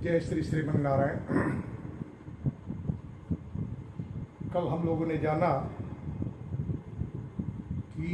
जय श्री श्रीमन नारायण। कल हम लोगों ने जाना कि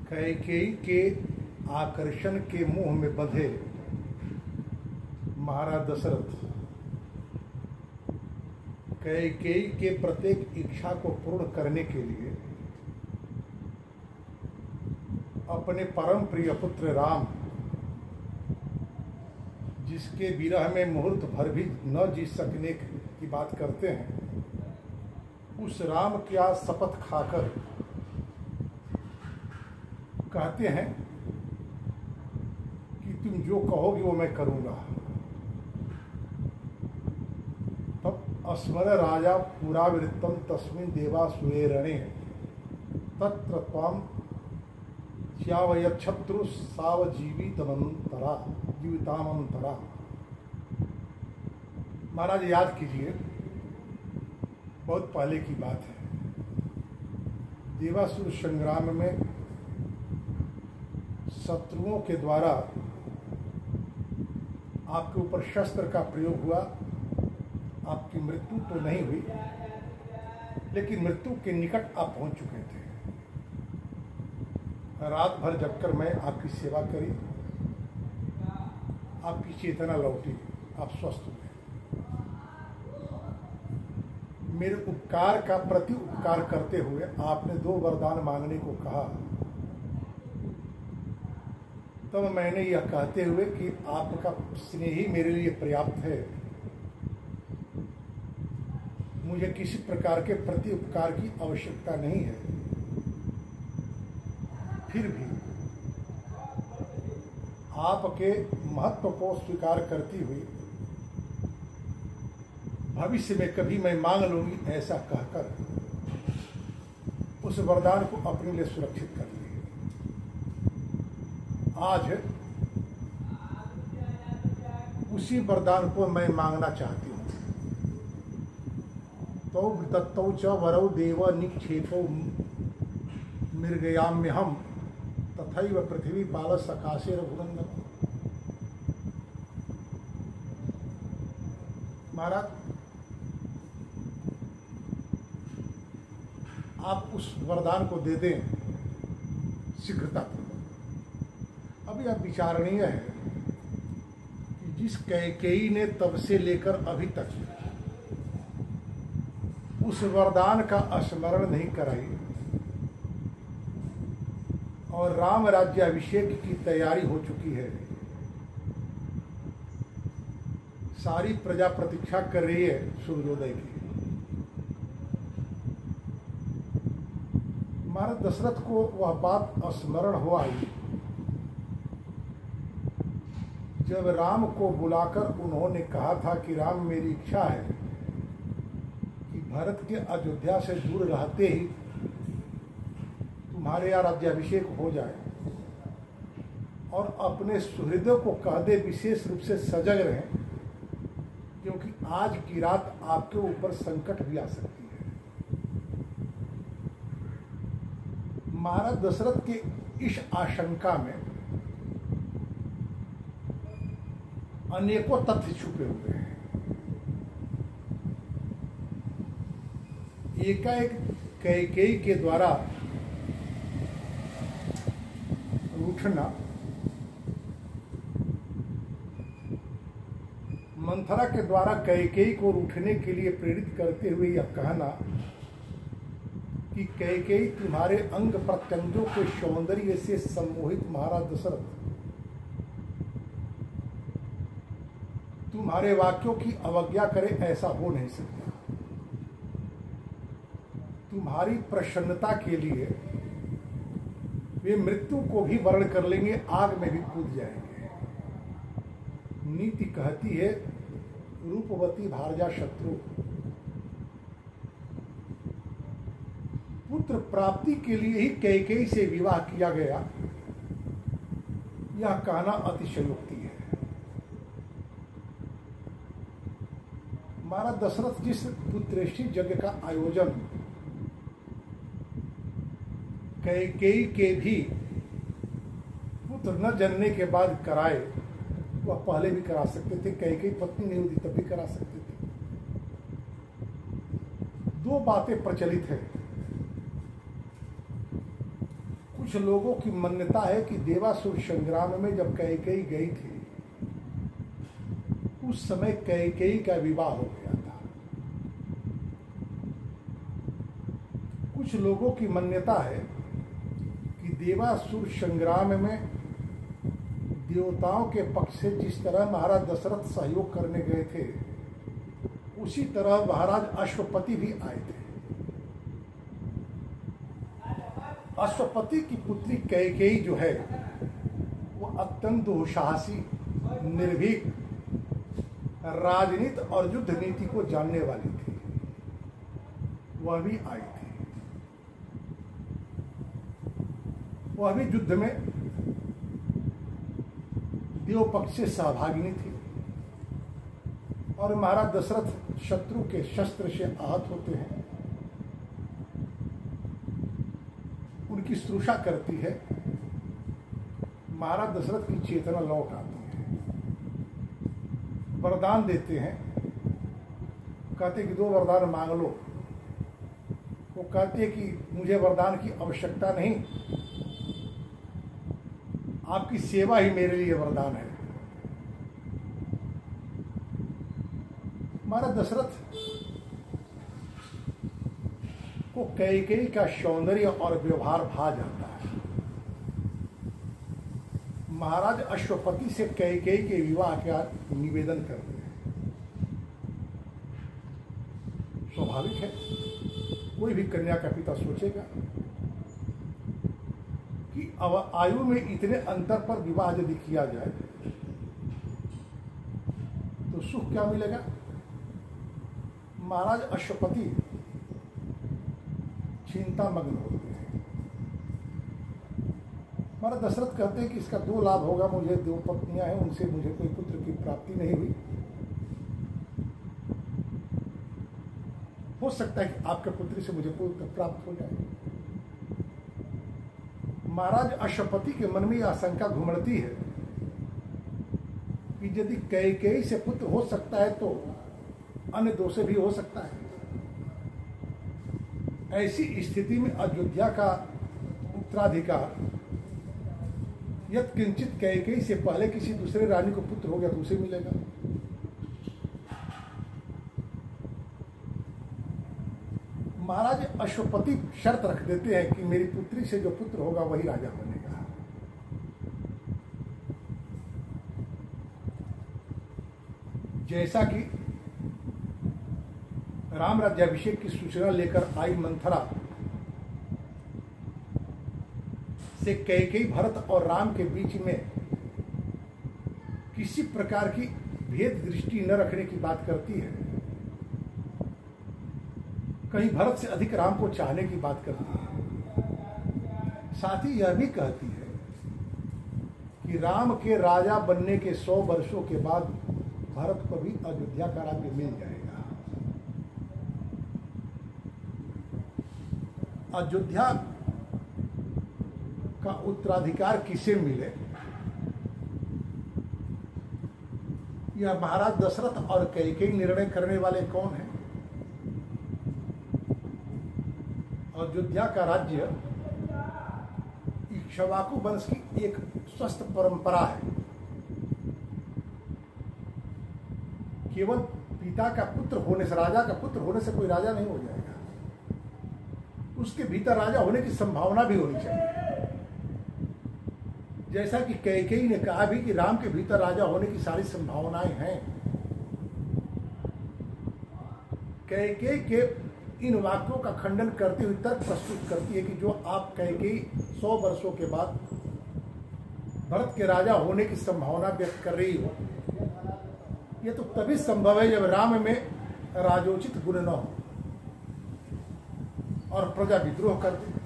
कैकेयी के आकर्षण के मोह में बंधे महाराज दशरथ कैकेयी के प्रत्येक इच्छा को पूर्ण करने के लिए अपने परम प्रिय पुत्र राम, जिसके विरह में मुहूर्त भर भी न जी सकने की बात करते हैं, उस राम क्या शपथ खाकर कहते हैं कि तुम जो कहोगे वो मैं करूंगा। तब स्मर राजा पुरावृत्तम तस्मिन् देवासुरे रणे तत्र त्वां च्यावयच्छत्रु जीवितामंतरा। महाराज याद कीजिए, बहुत पहले की बात है। देवासुर संग्राम में शत्रुओं के द्वारा आपके ऊपर शस्त्र का प्रयोग हुआ। आपकी मृत्यु तो नहीं हुई, लेकिन मृत्यु के निकट आप पहुंच चुके थे। रात भर जगकर मैं आपकी सेवा करी, आपकी चेतना लौटी, आप स्वस्थ हुए। मेरे उपकार का प्रति उपकार करते हुए आपने 2 वरदान मांगने को कहा। तब मैंने यह कहते हुए कि आपका स्नेह ही मेरे लिए पर्याप्त है, मुझे किसी प्रकार के प्रति उपकार की आवश्यकता नहीं है, फिर भी आपके महत्व को स्वीकार करती हुई भविष्य में कभी मैं मांग लूंगी, ऐसा कहकर उस वरदान को अपने लिए सुरक्षित कर लिए। आज उसी वरदान को मैं मांगना चाहती हूँ। तो दत्तौ च वरौ देव निक्षेपौ मृगयाम्यहम् तथैव पृथ्वी पाल सकाशे रघुनंदन। महाराज, आप उस वरदान को दे दें शीघ्रतापूर्वक। अभी अब विचारणीय है कि जिस कैकेयी ने तब से लेकर अभी तक उस वरदान का स्मरण नहीं कराई और राम राज्याभिषेक की तैयारी हो चुकी है, सारी प्रजा प्रतीक्षा कर रही है सूर्योदय की। महाराज दशरथ को वह बात स्मरण हो आई जब राम को बुलाकर उन्होंने कहा था कि राम, मेरी इच्छा है कि भरत के अयोध्या से दूर रहते ही तुम्हारे यहाँ राज्याभिषेक हो जाए और अपने सुहृदों को कह दे विशेष रूप से सजग रहें, क्योंकि आज की रात आपके ऊपर संकट भी आ सकती है। महाराज दशरथ के इस आशंका में अनेकों तथ्य छुपे हुए हैं। एकाएक कैकेयी के द्वारा रूठना, मंथरा के द्वारा कैकेयी को रूठने के लिए प्रेरित करते हुए यह कहना कि कैकेयी तुम्हारे अंग प्रत्यंगों के सौंदर्य से सम्मोहित महाराज दशरथ, तुम्हारे वाक्यों की अवज्ञा करे, ऐसा हो नहीं सकता। तुम्हारी प्रसन्नता के लिए वे मृत्यु को भी वर्ण कर लेंगे, आग में भी कूद जाएंगे। नीति कहती है, रूपवती भारजा शत्रु। पुत्र प्राप्ति के लिए ही कैकेयी से विवाह किया गया, यह कहना अतिशयोक्ति है। महाराज दशरथ जिस पुत्रेष्टि यज्ञ का आयोजन कैकेयी के भी पुत्र न जन्मने के बाद कराए, वह पहले भी करा सकते थे, कई पत्नी नहीं होती तब भी करा सकते थे। दो बातें प्रचलित है। कुछ लोगों की मान्यता है कि देवासुर संग्राम में जब कैकेयी गई थी उस समय कैकेयी का विवाह हो गया था। कुछ लोगों की मान्यता है कि देवासुर संग्राम में देवताओं के पक्ष से जिस तरह महाराज दशरथ सहयोग करने गए थे उसी तरह महाराज अश्वपति भी आए थे। अश्वपति की पुत्री कैकेयी जो है वो अत्यंत दुस्साहसी, निर्भीक, राजनीति और युद्ध नीति को जानने वाली थी। वह भी आई थी। वह भी युद्ध में देव पक्ष से सहभागिनी थी और महाराज दशरथ शत्रु के शस्त्र से आहत होते हैं, उनकी शुश्रूषा करती है। महाराज दशरथ की चेतना लौट आती है, वरदान देते हैं। कहते कि 2 वरदान मांग लो। वो कहते कि मुझे वरदान की आवश्यकता नहीं, आपकी सेवा ही मेरे लिए वरदान है। महाराज दशरथ को कैकेयी का सौंदर्य और व्यवहार भा जाता है। महाराज अश्वपति से कैकेयी के विवाह का निवेदन करते हैं। स्वाभाविक है, कोई भी कन्या का पिता सोचेगा कि अब आयु में इतने अंतर पर विवाह यदि किया जाए तो सुख क्या मिलेगा। महाराज अश्वपति चिंतामग्न होते हैं। महाराज दशरथ कहते हैं कि इसका 2 लाभ होगा। मुझे 2 पत्नियां हैं, उनसे मुझे कोई पुत्र की प्राप्ति नहीं हुई। हो सकता है कि आपके पुत्री से मुझे पुत्र प्राप्त हो जाए। महाराज अश्वपति के मन में यह आशंका घुमड़ती है कि यदि कैकेयी से पुत्र हो सकता है तो अन्य 2 से भी हो सकता है। ऐसी स्थिति में अयोध्या का उत्तराधिकार यत्किंचित कैकेयी से पहले किसी दूसरे रानी को पुत्र हो गया तो उसे मिलेगा। महाराज अश्वपति शर्त रख देते हैं कि मेरी पुत्री से जो पुत्र होगा वही राजा बनेगा। जैसा कि राम राज्याभिषेक की सूचना लेकर आई मंथरा से कैकेयी भरत और राम के बीच में किसी प्रकार की भेद दृष्टि न रखने की बात करती है, कहीं भरत से अधिक राम को चाहने की बात करती है। साथ ही यह भी कहती है कि राम के राजा बनने के 100 वर्षों के बाद भरत को भी अयोध्या का राज्य मिल जाएगा। अयोध्या का उत्तराधिकार किसे मिले, यह महाराज दशरथ और कैकेयी निर्णय करने वाले कौन हैं। अयोध्या का राज्य इक्ष्वाकु वंश की एक स्वस्थ परंपरा है। केवल पिता का पुत्र होने से, राजा का पुत्र होने से कोई राजा नहीं हो जाएगा। उसके भीतर राजा होने की संभावना भी होनी चाहिए। जैसा कि कैकेयी ने कहा भी कि राम के भीतर राजा होने की सारी संभावनाएं हैं। कैकेयी के इन वाक्यों का खंडन करते हुए तर्क प्रस्तुत करती है कि जो आप कैकेयी 100 वर्षों के बाद भरत के राजा होने की संभावना व्यक्त कर रही हो, यह तो तभी संभव है जब राम में राजोचित गुण न हो और प्रजा विद्रोह कर दे।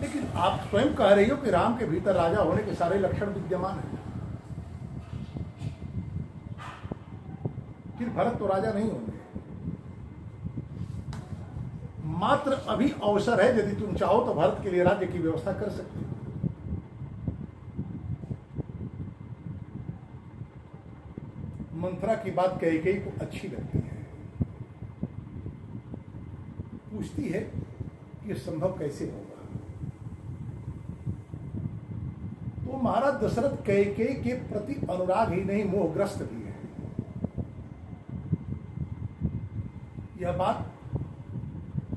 लेकिन आप स्वयं कह रही हो कि राम के भीतर राजा होने के सारे लक्षण विद्यमान हैं, फिर भरत तो राजा नहीं होंगे। मात्र अभी अवसर है, यदि तुम चाहो तो भरत के लिए राज्य की व्यवस्था कर सकते हो। मंथरा की बात कैकेयी को अच्छी लगती है, पूछती है कि यह संभव कैसे होगा। तो महाराज दशरथ कैकेयी के प्रति अनुराग ही नहीं, मोहग्रस्त भी है। यह बात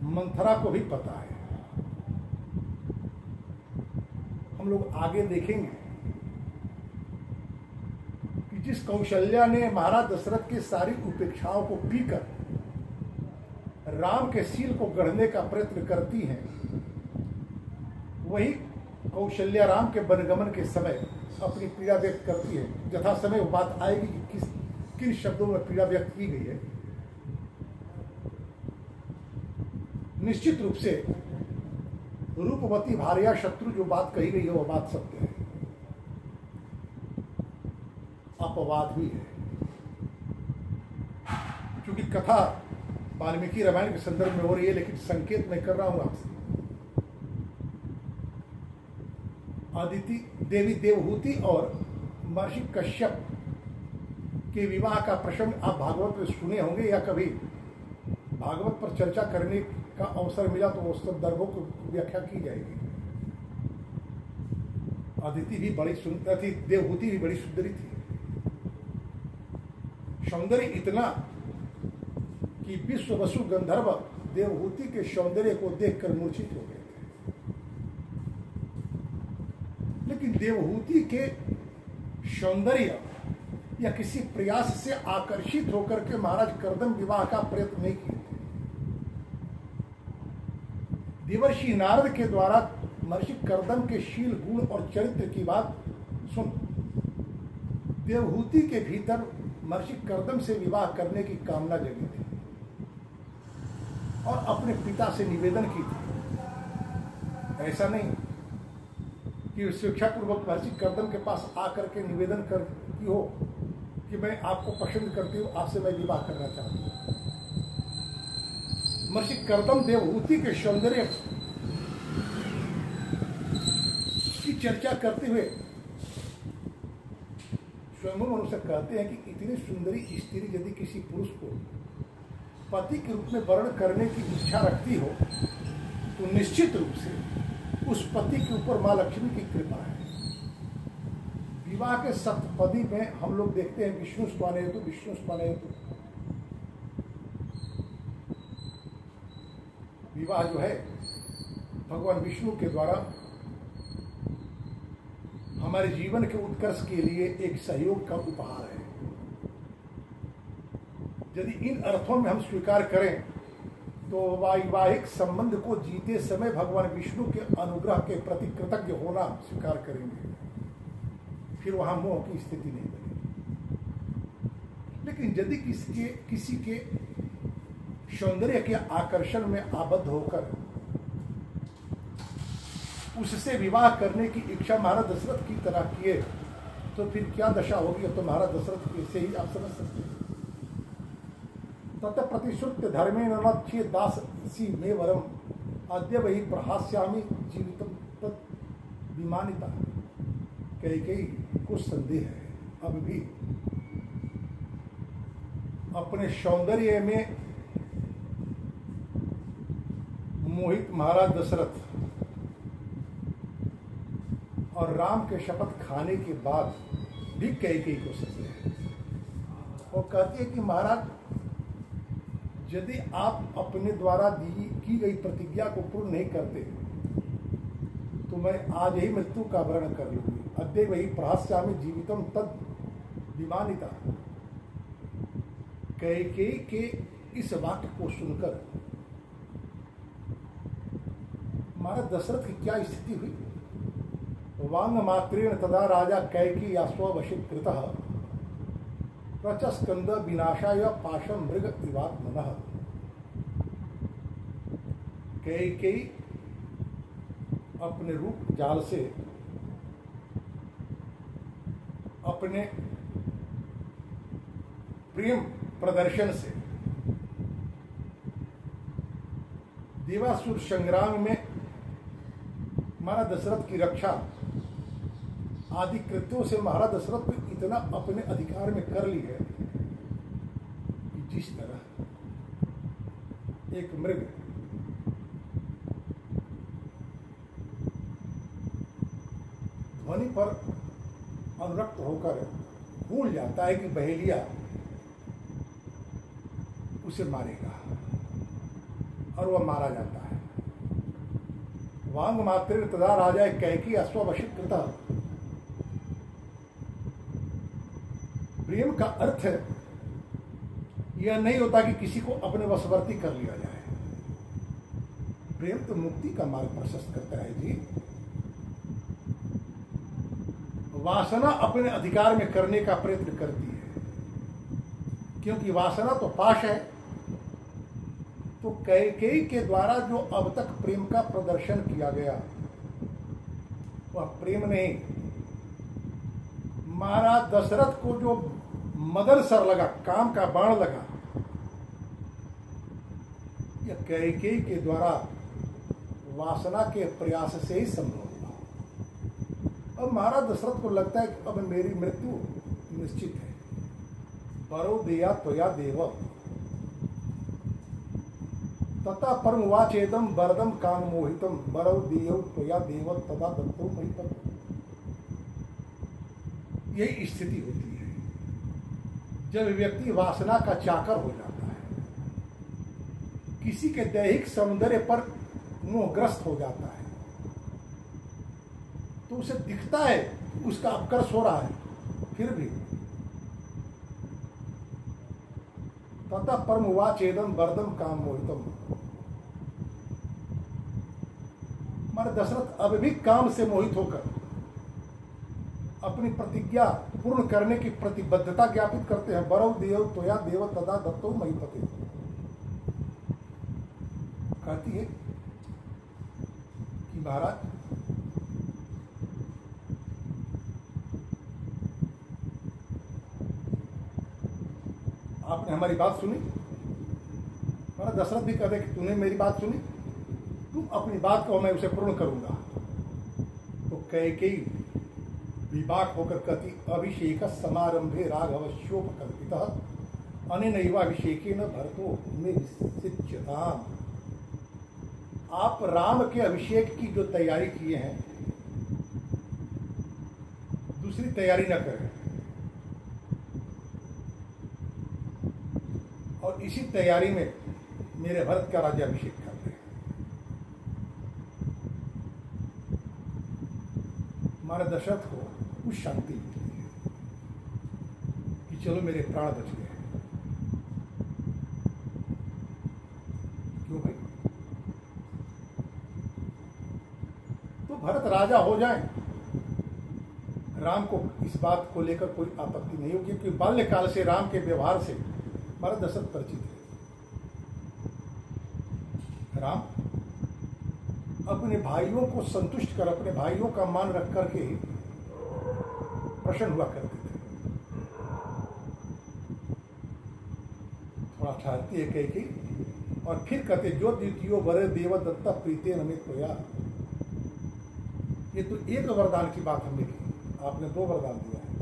मंथरा को भी पता है। हम लोग आगे देखेंगे कि जिस कौशल्या ने महाराज दशरथ की सारी उपेक्षाओं को पीकर राम के शील को गढ़ने का प्रयत्न करती हैं, वही कौशल्या राम के वनगमन के समय अपनी पीड़ा व्यक्त करती है। यथा समय वो बात आएगी कि किन शब्दों में पीड़ा व्यक्त की गई है। निश्चित रूप से रूपवती भार्या शत्रु जो बात कही गई है वह बात सत्य है, अपवाद भी है। क्योंकि कथा वाल्मीकि रामायण के संदर्भ में हो रही है, लेकिन संकेत मैं कर रहा हूं आपसे। अदिति देवी देवहूति और महर्षि कश्यप के विवाह का प्रसंग आप भागवत में सुने होंगे, या कभी भागवत पर चर्चा करने का अवसर मिला तो उस संदर्भों को व्याख्या की जाएगी। अदिति भी बड़ी सुंदर थी, देवहूति भी बड़ी सुंदरी थी। सौंदर्य इतना कि विश्व वसु गंधर्व देवहूति के सौंदर्य को देखकर मूर्छित हो गए थे। लेकिन देवहूति के सौंदर्य या किसी प्रयास से आकर्षित होकर के महाराज कर्दम विवाह का प्रयत्न नहीं किए थे। देवर्षि नारद के द्वारा महर्षि कर्दम के शील गुण और चरित्र की बात सुन देवहूति के भीतर महर्षि कर्दम से विवाह करने की कामना जगी थी और अपने पिता से निवेदन की थी। ऐसा नहीं कि शिक्षापूर्वक महर्षि कर्दम के पास आकर के निवेदन कर की हो कि मैं आपको पसंद करती हूं, आपसे मैं विवाह करना चाहती हूं। महर्षि कर्दम देवहूति के सौंदर्य की चर्चा करते हुए स्वयं मनुष्य कहते हैं कि इतनी सुंदरी स्त्री यदि किसी पुरुष को पति के रूप में वर्ण करने की इच्छा रखती हो तो निश्चित रूप से उस पति के ऊपर मां लक्ष्मी की कृपा है। विवाह के सप्तपदी में हम लोग देखते हैं विष्णु स्वानेतु विष्णु स्वानेतु। विवाह जो है भगवान विष्णु के द्वारा हमारे जीवन के उत्कर्ष के लिए एक सहयोग का उपहार है। यदि इन अर्थों में हम स्वीकार करें तो वैवाहिक संबंध को जीते समय भगवान विष्णु के अनुग्रह के प्रति कृतज्ञ होना स्वीकार करेंगे, फिर वहां मोह की स्थिति नहीं बनेगी। लेकिन यदि किसी के सौंदर्य के आकर्षण में आबद्ध होकर उससे विवाह करने की इच्छा महाराज दशरथ की तरह किए तो फिर क्या दशा होगी, तो महाराज दशरथ से ही आप समझ सकते हैं। तत् प्रतिश्रुत्य धर्मेण नच्छे दासी मे वरम अद्य वही प्रहास्यामि जीवितम तत् विमानिता। कैकेयी कुछ संदेह है अब भी अपने सौंदर्य में मोहित महाराज दशरथ और राम के शपथ खाने के बाद भी कैकेयी को संदेह है। वो कहती है कि महाराज यदि आप अपने द्वारा की गई प्रतिज्ञा को पूर्ण नहीं करते तो मैं आज ही मृत्यु का वर्ण कर लूंगी। अद्य वही प्रहास्यामि जीवितम तद विमानिता। कैकेयी के इस वाक्य को सुनकर महाराज दशरथ की क्या स्थिति हुई। वांग मात्रेण तदा राजा कैकेयी स्ववशीकृतः प्रचस्कंद विनाशाय पाशम मृग इवात्मनः। कैकेयी अपने रूप जाल से अपने प्रेम प्रदर्शन से देवासुर संग्राम में महाराज दशरथ की रक्षा आदि कृत्यों से महाराज दशरथ को इतना अपने अधिकार में कर ली है जिस तरह एक मृग ध्वनि पर अनुरक्त होकर भूल जाता है कि बहेलिया उसे मारेगा और वह मारा जाता है। वांग मात्र तदा राजा कैकी अश्ववशीकृत। प्रेम का अर्थ यह नहीं होता कि किसी को अपने वशवर्ती कर लिया जाए। प्रेम तो मुक्ति का मार्ग प्रशस्त करता है जी। वासना अपने अधिकार में करने का प्रयत्न करती है, क्योंकि वासना तो पाश है। तो कैकेयी के द्वारा जो अब तक प्रेम का प्रदर्शन किया गया वह प्रेम नहीं, महाराज दशरथ को जो मदन सर लगा, काम का बाण लगा, यह कैकेयी के द्वारा वासना के प्रयास से ही संभव हुआ। अब महाराज दशरथ को लगता है कि अब मेरी मृत्यु निश्चित है। बरो देया त्वया देव तथा परमवाचेदम वरदम काम मोहितम बरो देयो त्वया देव तथा दत्तो महितम। यही स्थिति होती है जब व्यक्ति वासना का चाकर हो जाता है, किसी के दैहिक सौंदर्य पर मोहग्रस्त हो जाता है, तो उसे दिखता है उसका अपकर्ष हो रहा है, फिर भी तथा परमवाचेदम वरदम काम मोहितम। हमारे दशरथ अब भी काम से मोहित होकर अपनी प्रतिज्ञा पूर्ण करने की प्रतिबद्धता ज्ञापित करते हैं। बरौ देव त्वया देव तदा दत्तो महीपते। कहती है कि महाराज आपने हमारी बात सुनी। महाराज दशरथ भी कहते कि तूने मेरी बात सुनी, तुम अपनी बात को मैं उसे पूर्ण करूंगा। तो कैकेयी विवाक होकर कहती अभिषेक समारंभे राघवस्योपकल्पितः अनेनैवाभिषेकेन भरतो मे विसिच्यताम्। आप राम के अभिषेक की जो तैयारी किए हैं, दूसरी तैयारी न करें और इसी तैयारी में मेरे भरत का राज्याभिषेक कर दें। हमारे दशरथ को कुछ शांति मिलती है कि चलो मेरे प्राण बच गए। क्यों भाई? तो भरत राजा हो जाए, राम को इस बात को लेकर कोई आपत्ति नहीं होगी, क्योंकि बाल्यकाल से राम के व्यवहार से हमारा दशरथ परिचित है। राम अपने भाइयों को संतुष्ट कर, अपने भाइयों का मान रख करके प्रसन्न हुआ करते थे। थोड़ा ठहरती है कैकेयी और फिर कहते जो द्वितीयो वरे देव दत्ता प्रीते नमित प्रया। ये तो एक वरदान की बात हमने की, आपने दो वरदान दिया है।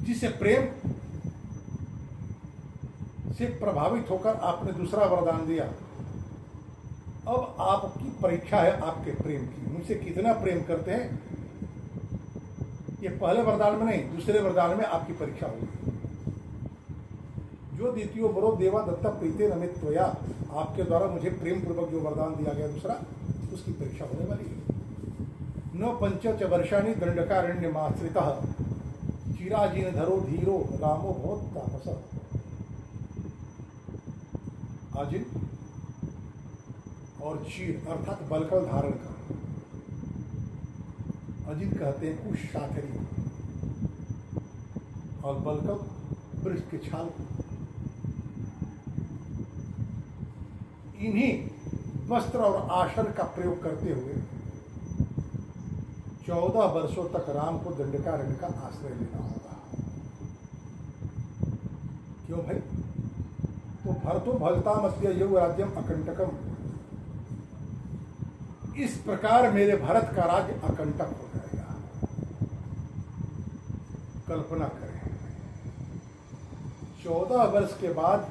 जिससे प्रेम से प्रभावित होकर आपने दूसरा वरदान दिया। अब आपकी परीक्षा है आपके प्रेम की, मुझसे कितना प्रेम करते हैं। ये पहले वरदान में नहीं, दूसरे वरदान में आपकी परीक्षा होगी। जो द्वितीयो बरो देवा दत्ता प्रीते नमित त्वया, आपके द्वारा मुझे प्रेम पूर्वक जो वरदान दिया गया दूसरा, उसकी परीक्षा होने वाली है। न पंच वर्षाणि दंडकारण्यमाश्रितः चिराजीन धरो धीरो रामो बहुत तापस। आजिन और चीर अर्थात बलकल धारण का, अजिन कहते हैं कुछ शाखरी और बलकल वृक्ष के छाल। इन्हीं वस्त्र और आसन का प्रयोग करते हुए 14 वर्षों तक राम को दंडकारण्य का आश्रय लेना होगा। क्यों भाई? तो भरतो भलता मध्य यौ राज्यम अकंटकम। इस प्रकार मेरे भरत का राज्य अकंटक हो जाएगा। कल्पना करें, 14 वर्ष के बाद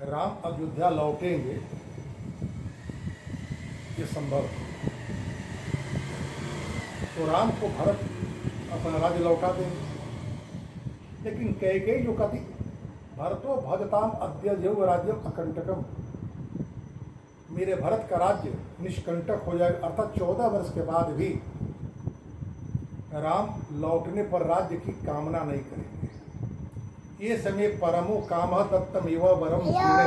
राम अयोध्या लौटेंगे, ये संभव है। तो राम को भरत अपना राज्य लौटा देंगे। लेकिन कैकेयी जो कहती भरतो भजताम अद्य जैव राज्यम अकंटकम, मेरे भरत का राज्य निष्कंटक हो जाएगा, अर्थात 14 वर्ष के बाद भी राम लौटने पर राज्य की कामना नहीं करेंगे। ये समय परमो कामः दत्तमेव वरम मुकुंदे,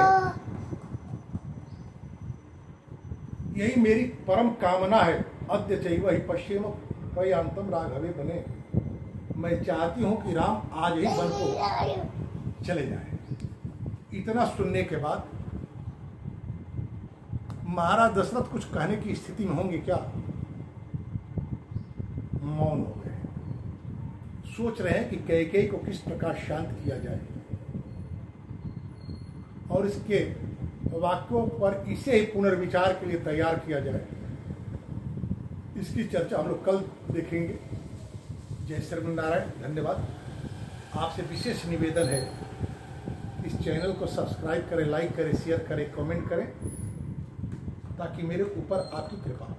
यही मेरी परम कामना है। अद्य चैव हि पश्येम प्रयान्तम राघवे बने, मैं चाहती हूं कि राम आज ही वन को चले जाए। इतना सुनने के बाद महाराज दशरथ कुछ कहने की स्थिति में होंगे क्या? मौन हो गए, सोच रहे हैं कि कैकेयी को किस प्रकार शांत किया जाए और इसके वाक्यों पर इसे ही पुनर्विचार के लिए तैयार किया जाए। इसकी चर्चा हम लोग कल देखेंगे। जय श्री नारायण। धन्यवाद। आपसे विशेष निवेदन है, इस चैनल को सब्सक्राइब करें, लाइक करें, शेयर करें, कमेंट करें, ताकि मेरे ऊपर आपकी कृपा हो।